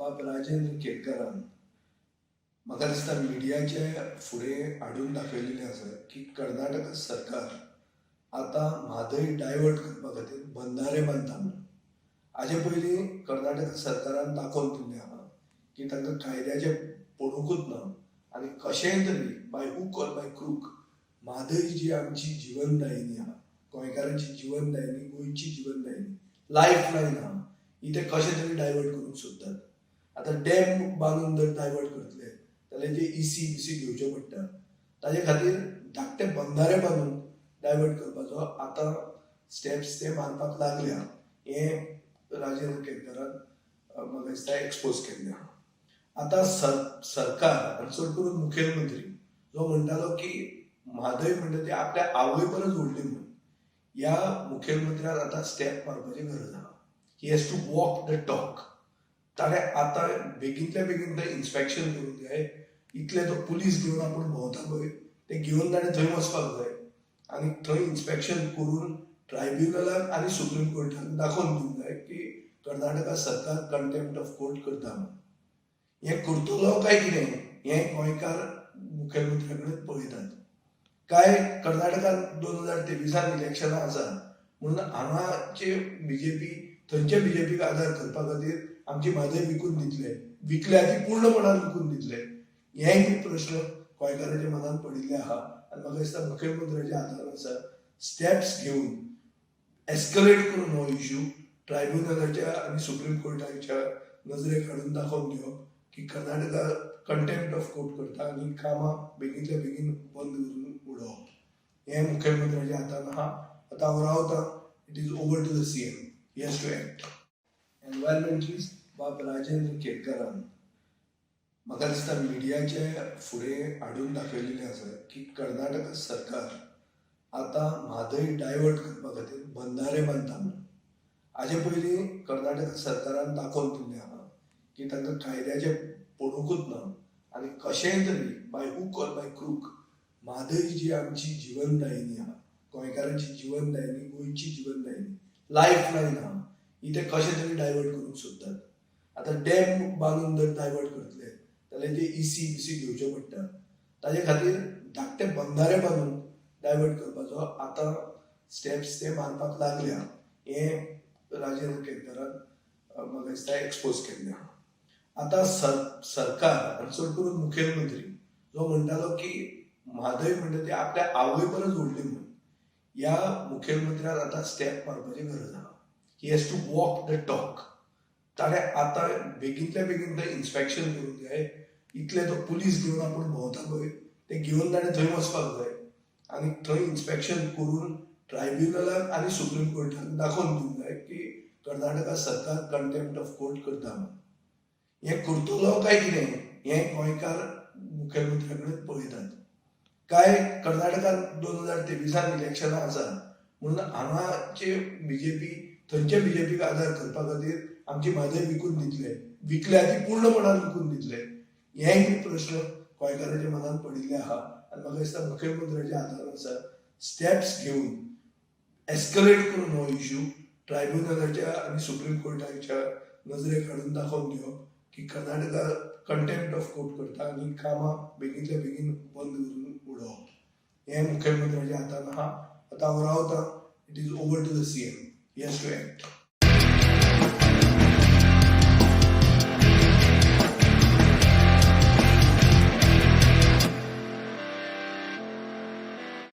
बाब राजेंद्र केतकरान म्हाका दिसता मिडियाचे फुडें हाडून दाखयलेलें आसा की कर्नाटक सरकार आता म्हादय डायवर्ट करपा खातीर बंधारे बांदता म्हणून. हाजे पयलीं कर्नाटक सरकारान दाखोवन दिल्लें आहा की तांकां कायद्याचें पडूंकूच ना आनी कशेंय तरी by hook or by crook Mhadei जी आमची जीवनदायिनी आहा, गोंयकारांची जीवनदायिनी, गोंयची जीवनदायिनी, लायफ लायन आहा, ही ते कशें तरी डायवर्ट करूंक सोदतात. आतां डॅम बांदून जर डायवर्ट करतले जाल्यार जे इसी बिसी घेवचे पडटा. ताजे खातीर धाकटे बंधारे बांदून डायवर्ट करपाचो आतां स्टेप्स ते मारपाक लागल्या. हें राजेंद्र केतकरान म्हाका दिसता एक्सपोज केल्लें आहा. आतां सरकार आनी चड करून मुखेलमंत्री जो म्हणटालो की म्हादय म्हणटा ती आपल्या आवय परस व्हडली म्हणून, ह्या मुखेलमंत्र्यान आतां स्टेप मारपाची गरज आहा. He has to walk the talk. ताणें आतां बेगींतल्या बेगीन थंय इन्स्पेक्शन करूंक जाय. इतले तो पुलीस घेवन आपूण भोंवता पळय ते घेवन ताणें थंय वचपाक जाय आनी थंय इन्स्पेक्शन करून ट्रायब्युनलाक आनी सुप्रीम कोर्टाक दाखोवन दिवंक जाय की कर्नाटका सरकार कंटेम्प्ट ऑफ कोर्ट करता म्हणून. हें करतलो काय कितें हें गोंयकार मुखेलमंत्र्या कडेन पळयतात. काय कर्नाटकान 2023 इलेक्शनां आसा म्हणून हांगाचे बीजेपी थंयचे बीजेपीक आदार करपा खातीर आमची म्हादय विकून दितले, विकल्या ती पूर्णपणान विकून दितले, हेंय बी प्रश्न गोंयकारांच्या मनान पडिल्ले आहा. आनी म्हाका दिसता मुखेलमंत्र्याच्या हातान आसा स्टेप्स घेवन एस्कलेट करून हो इश्यू ट्रायब्युनलाच्या आनी सुप्रीम कोर्टाच्या नजरेक हाडून दाखोवन दिवप की कर्नाटका कंटेम्प्ट ऑफ कोर्ट करता आनी कामां बेगींतल्या बेगीन बंद करून उडोवप. हें मुखेलमंत्र्याच्या हातान आहा. आतां हांव रावतां. It is over to the CM. He has to act. Environmentalist बाब राजेंद्र केतकरान म्हाका दिसता मिडियाचे फुडें हाडून दाखयलेलें आसा की कर्नाटक सरकार आतां म्हादय डायवर्ट करपा खातीर बंधारे बांदता म्हणून. हाजे पयलीं कर्नाटक सरकारान दाखोवन दिल्लें आहा की तांकां कायद्याचें पडूंकूच ना आनी कशेंय तरी by hook or by crook Mhadei जी आमची जीवनदायिनी आहा, गोंयकारांची जीवनदायिनी, गोंयची जीवनदायिनी, लायफ लायन आहा, ही ते कशें तरी डायवर्ट करूंक सोदतात. आतां डॅम बांदून जर डायवर्ट करतले जाल्यार जे इसी बिसी घेवचे पडटा. ताजे खातीर धाकटे बंधारे बांदून डायवर्ट करपाचो आतां स्टेप्स ते मारपाक लागल्या. हें राजेंद्र केतकरान म्हाका दिसता एक्सपोज केल्लें आहा. आतां सरकार आनी चड करून मुखेलमंत्री जो म्हणटालो की म्हादय म्हणटा ती आपल्या आवय परस व्हडली म्हणून, ह्या मुखेलमंत्र्यान आतां स्टेप मारपाची गरज आहा. He has to walk the talk. ताणें आतां बेगींतल्या बेगीन थंय इन्स्पेक्शन करूंक जाय. इतले तो पुलीस घेवन आपूण भोंवता पळय ते घेवन ताणें थंय वचपाक जाय आनी थंय इन्स्पेक्शन करून ट्रायब्युनलाक आनी सुप्रीम कोर्टाक दाखोवन दिवंक जाय की कर्नाटका सरकार कंटेम्प्ट ऑफ कोर्ट करता म्हणून. हें करतलो काय कितें हें गोंयकार मुखेलमंत्र्या कडेन पळयतात. काय कर्नाटकान 2023 इलेक्शनां आसा म्हणून हांगाचे बीजेपी थंयचे बीजेपीक आदार करपा खातीर आमची म्हादय विकून दितले, विकल्या ती पूर्णपणान विकून दितले, हेंय बी प्रश्न गोंयकारांच्या मनान पडिल्ले आहा. आनी म्हाका दिसता मुखेलमंत्र्याच्या हातान आसा स्टेप्स घेवन एस्कलेट करून हो इश्यू ट्रायब्युनलाच्या आनी सुप्रीम कोर्टाच्या नजरेक हाडून दाखोवन दिवप की कर्नाटका कंटेम्प्ट ऑफ कोर्ट करता आनी कामां बेगींतल्या बेगीन बंद करून उडोवप. हें मुखेलमंत्र्याच्या हातान आहा. आतां हांव रावतां. It is over to the CM. He has to act.